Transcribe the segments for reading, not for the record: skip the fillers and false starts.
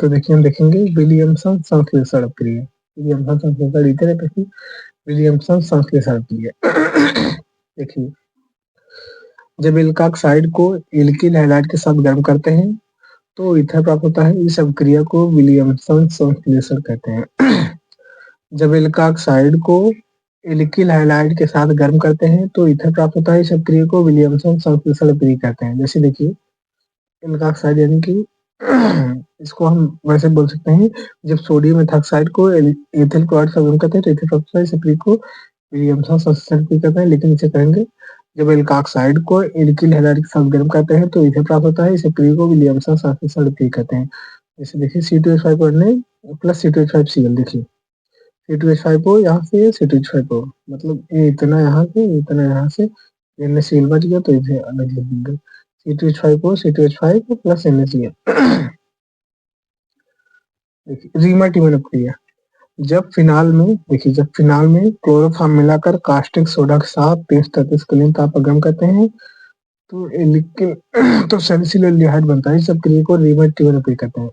तो देखिए हम देखेंगे विलियमसन संश्लेषण क्रिया। विलियमसन संश्लेषण लिखते रहते हैं, विलियमसन संश्लेषण क्रिया। देखिए जब एल्काक्साइड को एल्किल हैलाइड के साथ गर्म करते हैं तो ईथर प्राप्त होता है। इस अभिक्रिया को विलियमसन संश्लेषण कहते हैं। जब एल्काक्साइड को एल्किल हैलाइड के साथ गर्म करते हैं तो ईथर प्राप्त होता है। इस अभिक्रिया को विलियमसन संश्लेषण अभिक्रिया कहते हैं। जैसे देखिए एल्काक्साइड यानी कि इसको हम वैसे बोल सकते हैं, जब सोडियम एथॉक्साइड को एथिल क्लोराइड से गर्म करते हैं तो ईथर प्राप्त होता है। इस अभिक्रिया को विलियमसन संश्लेषण अभिक्रिया कहते हैं। लेकिन इसे करेंगे जब एल्काक्साइड को एल्किल हैलाइड के साथ गर्म करते हैं तो ईथर प्राप्त होता है। इस अभिक्रिया को विलियमसन संश्लेषण अभिक्रिया कहते हैं। जैसे देखिए C2H5 बनने प्लस C2H5Cl। देखिए C2H5O यहाँ से C2H5O, मतलब ये इतना यहाँ से इतना यहाँ से NaCl बच गया तो इसे अलग लिख देंगे C2H5O C2H5 प्लस NaCl। देखिए रीमर-टिमर क्रिया। जब फिनाल में देखिए जब फिनाल में क्लोरोफॉर्म मिलाकर कास्टिक सोडा के साथ 30-33 केल्विन ताप पर गर्म करते हैं तो लिक्विड तो सैलिसिल एल्डिहाइड बनता है। इस क्रिया को रीमर-टिमर क्रिया कहते हैं।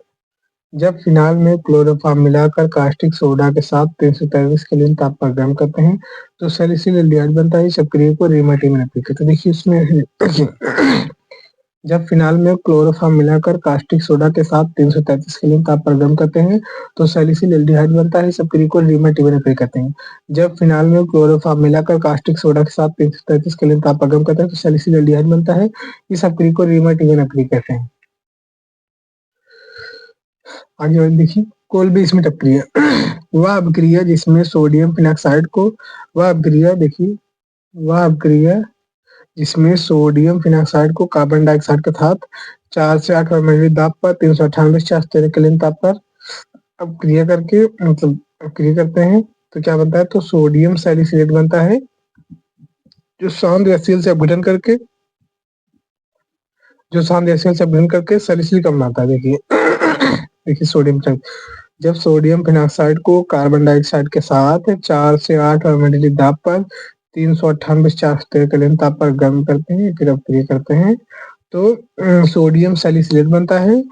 जब फिनाल में क्लोरोफॉर्म मिलाकर कास्टिक सोडा के साथ 333 केल्विन ताप पर गर्म करते हैं तो सैलिसिल एल्डिहाइड बनता है। इस क्रिया को रीमर-टिमर क्रिया कहते हैं। देखिए इसमें जब फिनाल में क्लोरोफॉर्म मिलाकर कास्टिक सोडा के साथ 333 केल्विन ताप पर गर्म करते हैं तो सैलिसिल एल्डिहाइड बनता है। इस क्रिया को रीमर-टिमर क्रिया कहते हैं। जब फिनाल में क्लोरोफॉर्म मिलाकर कास्टिक सोडा के साथ 333 केल्विन ताप पर गर्म करते हैं तो सैलिसिल एल्डिहाइड बनता है। इस क्रिया को रीमर-टिमर क्रिया कहते हैं। आगे देखिए कोल्बी स्मिथ अभिक्रिया। वह अभिक्रिया जिसमें सोडियम फिनॉक्साइड को वह अभिक्रिया देखिए वह अभिक्रिया जिसमें सोडियम फिनॉक्साइड को कार्बन डाइऑक्साइड के साथ 4 से 8 वायुमंडलीय दाब पर 398 से 813 केल्विन ताप पर अभिक्रिया करके मतलब अभिक्रिया करते हैं तो क्या बनता है, तो सोडियम सैलिसिलेट बनता है जो सांद्र HCl से अपघटन करके सैलिसिलिक अम्ल बनाता है। देखिए सोडियम जब सोडियम फिनॉक्साइड को कार्बन डाइऑक्साइड के साथ 4 से 8 वायुमंडलीय दाब पर 398 से 413 केल्विन ताप पर गर्म करते हैं फिर अभिक्रिया करते हैं तो सोडियम सैलिसिलेट बनता है।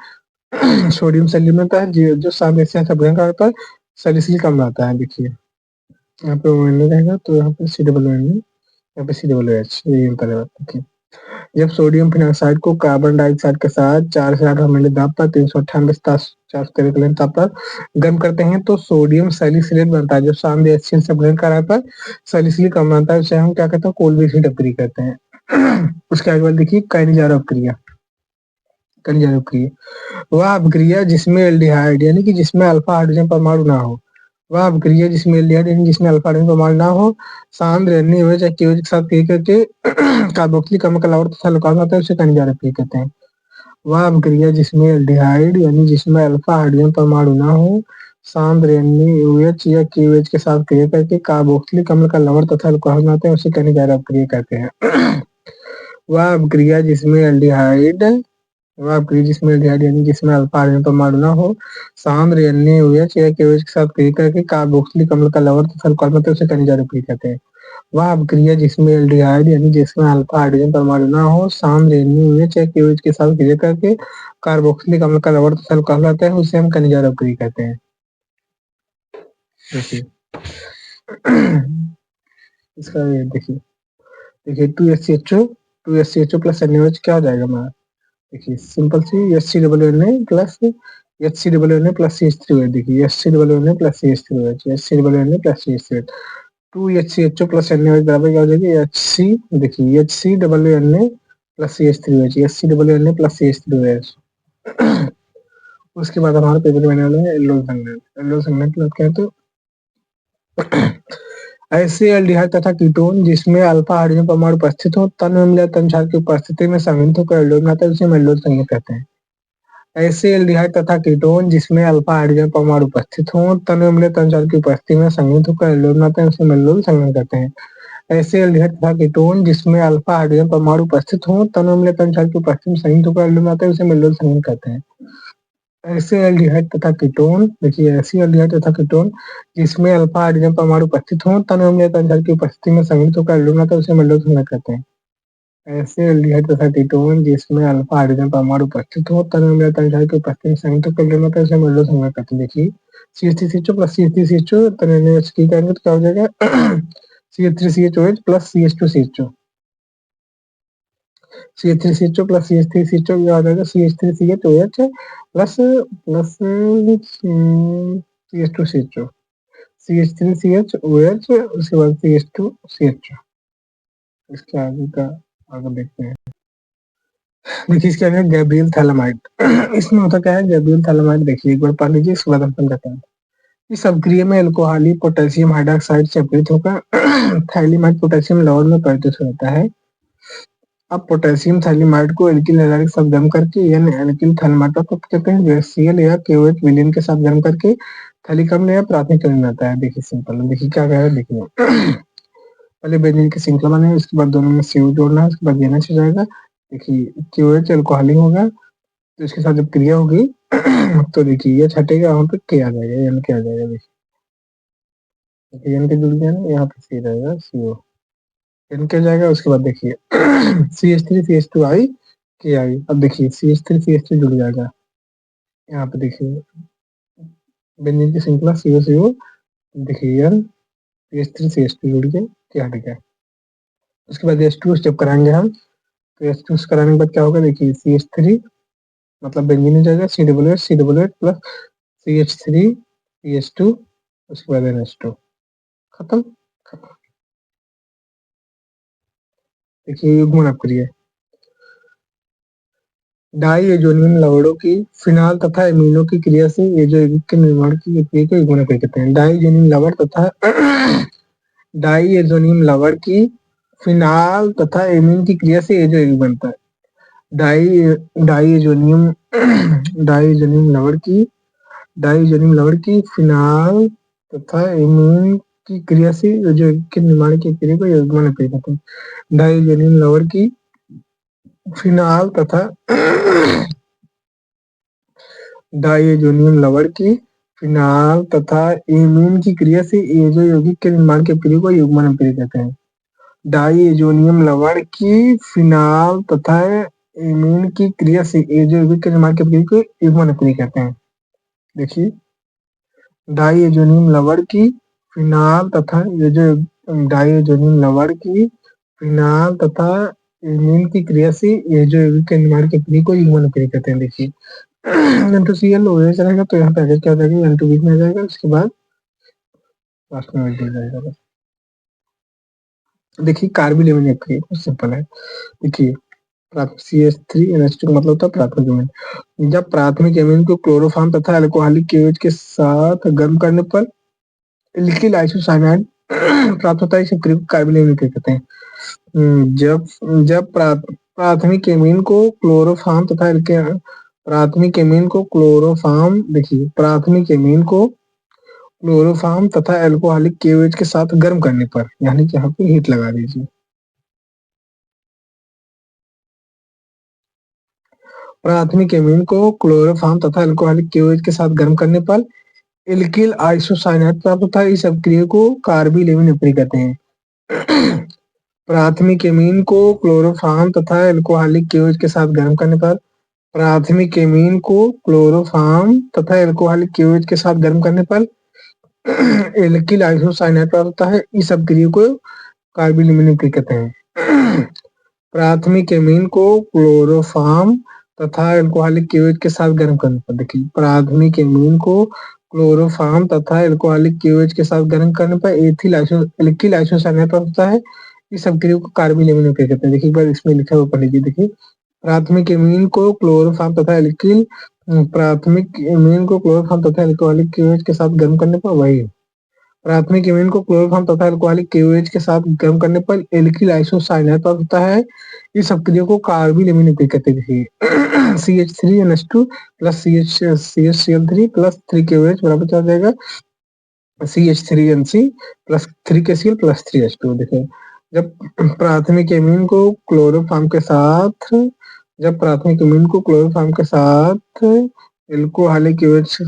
सोडियम सैलिसिलेट बनता है जो सांद्र HCl से अपघटन करने पर सैलिसिलिक अम्ल आता है। देखिए यहाँ पे ONA रहेगा तो यहाँ पे COOH, यहाँ पे COOH, ये अंतर है। देखिए जब सोडियम फिनॉक्साइड को कार्बन डाइऑक्साइड के साथ 4 से 8 वायुमंडलीय दाब पर 398 से 413 केल्विन ताप पर गर्म करते हैं तो सोडियम सैलिसिलेट बनता है जो सांद्र HCl से अपघटन कराने पर सैलिसिलिक अम्ल बनता है। उसे हम क्या कहते हैं, कोल्बी स्मिथ अभिक्रिया कहते हैं। उसके आगे देखिए काइनेजारो अभिक्रिया। काइनेजारो अभिक्रिया वह अभिक्रिया जिसमें एल्डिहाइड यानी कि जिसमें अल्फा हाइड्रोजन परमाणु ना हो, वह अभिक्रिया जिसमें एल्डिहाइड यानी जिसमें अल्फा हाइड्रोजन परमाणु ना हो सांद्र NaOH या KOH के साथ क्रिया करके कार्बोक्सिलिक अम्ल का लवण तथा अल्कोहल आता है उसे काइनेजारो अभिक्रिया कहते हैं। वह अभिक्रिया जिसमें एल्डिहाइड यानी जिसमें अल्फा हाइड्रोजन परमाणु ना हो सांद्र NaOH या KOH के साथ क्रिया करके कार्बोक्सिलिक अम्ल का लवण तथा अल्कोहल बनाते हैं उसे काइनेजारो अभिक्रिया कहते हैं। वह अभिक्रिया जिसमें एल्डिहाइड यानी जिसमें अल्फा हाइड्रोजन परमाणु ना हो सांद्र NaOH या KOH के साथ क्रिया करके कार्बोक्सिलिक अम्ल का लवण तथा अल्कोहल बनाते हैं उसे काइनेजारो अभिक्रिया कहते हैं। वह अभिक्रिया जिसमें एल्डिहाइड यानी जिसमें अल्फा हाइड्रोजन परमाणु ना हो सांद्र NaOH या KOH के साथ क्रिया करके कार्बोक्सिलिक अम्ल का लवण तथा अल्कोहल बनाते हैं उसे हम काइनेजारो अभिक्रिया कहते हैं। देखिए इसका देखिए 2HCHO प्लस NaOH क्या हो जाएगा हमारा, देखिए सिंपल सी HCOONA plus HCOONA plus CH3OH। देखिए HCOONA plus CH3OH HCOONA plus CH3OH 2HCHO plus NaOH बराबर क्या हो जाएगी HC, देखिए HCOONA plus CH3OH HCOONA plus CH3OH। उसके बाद हमारे पेपर में आने वाले हैं एल्डोल संघनन। एल्डोल संघनन की बात करें तो ऐसे एल्डिहाइड तथा कीटोन जिसमें अल्फा हाइड्रोजन परमाणु उपस्थित हो तन में मिला तन क्षार की उपस्थिति में संघनित होकर एल्डोल बनाता है उसे हम एल्डोल संघनन कहते हैं। ऐसे एल्डिहाइड तथा कीटोन जिसमें अल्फा हाइड्रोजन परमाणु उपस्थित हो तन में मिले तन क्षार की उपस्थिति में संघनित होकर एल्डोल बनाते हैं उसे हम एल्डोल संघनन कहते हैं। ऐसे एल्डिहाइड तथा कीटोन जिसमें अल्फा हाइड्रोजन परमाणु उपस्थित हो तन में मिले तन क्षार की उपस्थिति में संघनित होकर एल्डोल बनाते हैं उसे हम एल्डोल संघनन कहते हैं। ऐसे एल्डिहाइड तथा कीटोन देखिए ऐसी एल्डिहाइड तथा कीटोन जिसमें अल्फा हाइड्रोजन परमाणु उपस्थित हो तन में तन क्षार की उपस्थिति में संघनित होकर एल्डोल बनाते हैं उसे हम एल्डोल संघनन कहते हैं। ऐसे एल्डिहाइड तथा कीटोन जिसमें अल्फा हाइड्रोजन परमाणु उपस्थित हो तब हमें एल्डिहाइड के उपस्थिति में संयुक्त कर लेना था, इसे मेल्डो संयुक्त कहते हैं। देखिए CH3CHO प्लस CH3CHO तब की करेंगे तो क्या हो जाएगा CH3CHOH plus CH2CHO CH3CHO plus CH3CHO क्या हो जाएगा CH3CHOH plus plus CH2CHO CH3CHOH उसके बाद CH2CHO। इसके आगे का आगे देखते हैं। देखिए इसके आगे गैब्रियल थैलामाइड इसमें होता क्या है गैब्रियल थैलामाइड, देखिए एक बार पढ़ लीजिए इसके बाद हम समझाते हैं। इस अभिक्रिया में अल्कोहली पोटेशियम हाइड्रोक्साइड से अपघटित होकर थैलीमाइड पोटेशियम लवण में परिवर्तित होता है। अब पोटेशियम थैलीमाइड को एल्किल हैलाइड के साथ गर्म करके यानी एल्किल थैलामाइड प्राप्त करते हैं, जो Cl या KOH विलयन के साथ गर्म करके थैलिक अम्ल या प्राथमिक अम्ल आता है। देखिए सिंपल, देखिए क्या कह रहा है, देखिए पहले बेंजीन की श्रृंखला बनाए, उसके बाद दोनों में CO जोड़ना है, उसके बाद NH हो जाएगा। देखिए KOH अल्कोहलिक होगा तो इसके साथ जब क्रिया होगी तो देखिए ये हटेगा, वहां पे K आ जाएगा, N के आ जाएगा। देखिए N के जुड़ गया ना, यहाँ पे C रहेगा CO, N के जाएगा। उसके बाद देखिए CH3CH2 आई के आई, अब देखिए CH3CH3 जुड़ जाएगा। यहाँ पे देखिए बेंजीन की श्रृंखला CO देखिए N CH3CH2 जुड़ के क्या हट गया। उसके बाद H2 जब कराएंगे हम तो H2 कराने के बाद क्या होगा, देखिए CH3 मतलब बेंजीन हो जाएगा C+H प्लस CH3CH2 उसके बाद NH2 खत्म खत्म। देखिए युग्मन अपक्रिया डाई एजोनियम लवणों की फिनाल तथा एमीनो की क्रिया से एजोयौगिक के निर्माण की क्रिया को युग्मन अपक्रिया कहते हैं। डाईएजोनियम लवण तथा डाईएजोनियम लवण की फिनाल तथा एमीन की क्रिया से एजोयौगिक बनता है। डाईएजोनियम डाईएजोनियम लवण की फिनाल तथा एमीन की क्रिया से एजोयौगिक के निर्माण की क्रिया को युग्मन अपक्रिया कहते हैं। डाईएजोनियम लवण की फिनाल तथा डाईएजोनियम लवण की फिनाल तथा एमीन की क्रिया से एजो यौगिक के निर्माण की प्रक्रिया को युग्मन अपक्रिया कहते हैं। डाईएजोनियम लवण की फिनाल तथा एमीन की क्रिया से एजो यौगिक के निर्माण की प्रक्रिया को युग्मन अपक्रिया कहते हैं। देखिए डाईएजोनियम लवण की फिनाल तथा डाईएजोनियम लवण की फिनाल तथा एमीन की क्रिया से एजो यौगिक के निर्माण की प्रक्रिया को युग्मन अपक्रिया कहते हैं। देखिए N2Cl OH रहेगा तो यहाँ पे आगे क्या हो जाएगा, N2 बीच में आ जाएगा, उसके बाद लास्ट में OH जाएगा। देखिए कार्बोनिल अमीन अपक्रिया बहुत सिंपल है। देखिए CH3NH2 का मतलब होता है प्राथमिक अमीन। जब प्राथमिक अमीन को क्लोरोफॉर्म तथा अल्कोहलिक KOH के साथ गर्म करने पर एल्किल आइसोसाइनाइड प्राप्त होता है, इस अभिक्रिया को कार्बोनिल अमीन अपक्रिया कहते हैं। जब प्राथमिक एमीन को क्लोरोफॉर्म तथा प्राथमिक एमीन को क्लोरोफॉर्म देखिए प्राथमिक एमीन को क्लोरोफॉर्म तथा अल्कोहलिक KOH के साथ गर्म करने पर, यानी कि यहाँ पे हीट लगा दीजिए। प्राथमिक एमीन को क्लोरोफॉर्म तथा अल्कोहलिक KOH के साथ गर्म करने पर एल्किल आइसोसाइनाइड प्राप्त होता है, इस अभिक्रिया को कार्बिल एमीन अपक्रिया कहते हैं। प्राथमिक एमीन को क्लोरोफॉर्म तथा अल्कोहलिक KOH के साथ गर्म करने पर प्राथमिक एमीन को क्लोरोफॉर्म तथा अल्कोहलिक KOH के साथ गर्म करने पर एल्किल आइसोसाइनाइड प्राप्त होता है, इस अभिक्रिया को कार्बिल एमीन अपक्रिया कहते हैं। प्राथमिक एमीन को क्लोरोफॉर्म तथा अल्कोहलिक KOH के साथ गर्म करने पर, देखिए प्राथमिक एमीन को क्लोरोफॉर्म तथा अल्कोहलिक KOH के साथ गर्म करने पर एल्किल आइसोसाइनाइड प्राप्त होता है, इस अभिक्रिया को कार्बिल एमीन अपक्रिया कहते हैं। देखिए एक बार इसमें लिखा हुआ पढ़ लीजिए। देखिए प्राथमिक एमीन को क्लोरोफॉर्म तथा अल्कोहलिक KOH के साथ गर्म करने पर वही प्राथमिक एमीन को क्लोरोफॉर्म तथा अल्कोहलिक KOH के साथ गर्म करने पर एल्किल आइसोसाइनाइड प्राप्त होता है, इस अभिक्रिया को कार्बिल एमीन अपक्रिया कहते हैं। CH3NH2 plus CHCl3 plus 3KOH बराबर क्या हो जाएगा CH3NC plus 3KCl plus 3H2। देखिए जब प्राथमिक एमीन को क्लोरोफॉर्म के साथ अल्कोहलिक KOH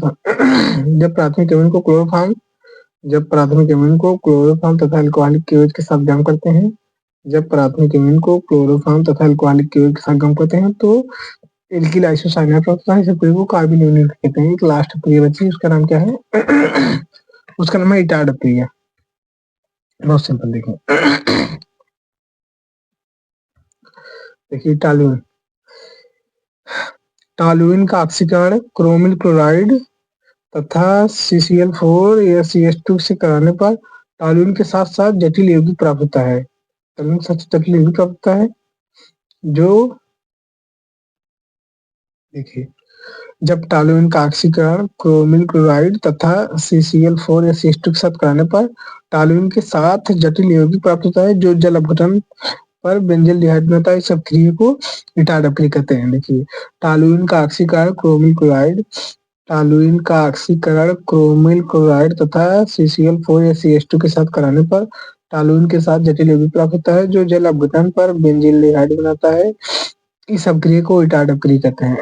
जब प्राथमिक एमीन को क्लोरोफॉर्म तथा अल्कोहलिक KOH के साथ गर्म करते हैं जब प्राथमिक इमिन को क्लोरोफॉर्म तथा अल्कोहलिक के साथ गम करते हैं तो एल्किल आइसोसाइनेट होता है, इस प्रक्रिया को कार्बन यूनिट कहते हैं। एक लास्ट प्रक्रिया बची, उसका नाम क्या है? उसका नाम है इटाड प्रक्रिया। बहुत सिंपल, देखिए टॉलुइन। टॉलुइन का ऑक्सीकरण क्रोमिल क्लोराइड तथा CCl4 या CH2 से कराने पर टॉलुइन के साथ साथ जटिल यौगिक प्राप्त होता है। टॉलुइन के साथ जटिल यौगिक प्राप्त होता है जो, देखिए, जब टॉलुइन का ऑक्सीकरण क्रोमिल क्लोराइड तथा CCl4 या CH2 के साथ कराने पर टॉलुइन के साथ जटिल यौगिक प्राप्त होता है जो जल अपघटन पर बेंजील्डिहाइड बनाता है। इस अभिक्रिया को इटाड अभिक्रिया कहते हैं। देखिए, टॉलुइन का ऑक्सीकरण क्रोमिल क्लोराइड, टॉलुइन का ऑक्सीकरण क्रोमिल क्लोराइड तथा CCl4 या CH2 के साथ कराने पर टॉलुइन के साथ जटिल यौगिक प्राप्त होता है जो जल अपघटन पर बेंजील्डिहाइड बनाता है। इस अभिक्रिया को इटाड अभिक्रिया कहते हैं।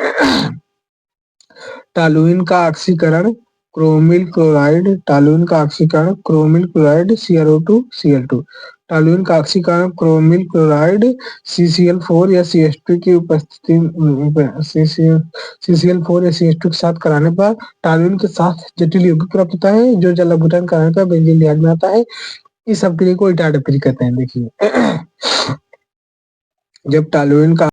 टॉलुइन का ऑक्सीकरण क्रोमिल क्लोराइड, टॉलुइन का ऑक्सीकरण chromyl chloride CrO2 Cl2, toluene का ऑक्सीकरण क्रोमिल क्लोराइड CCl4 या CH2 की उपस्थिति CCl4 या CH2 के साथ कराने पर टॉलुइन के साथ जटिल यौगिक प्राप्त होता है जो जल अपघटन कराने पर बेंजील्डिहाइड बनाता है। इस अभिक्रिया को इटाड अभिक्रिया कहते हैं। देखिए, जब टॉलुइन का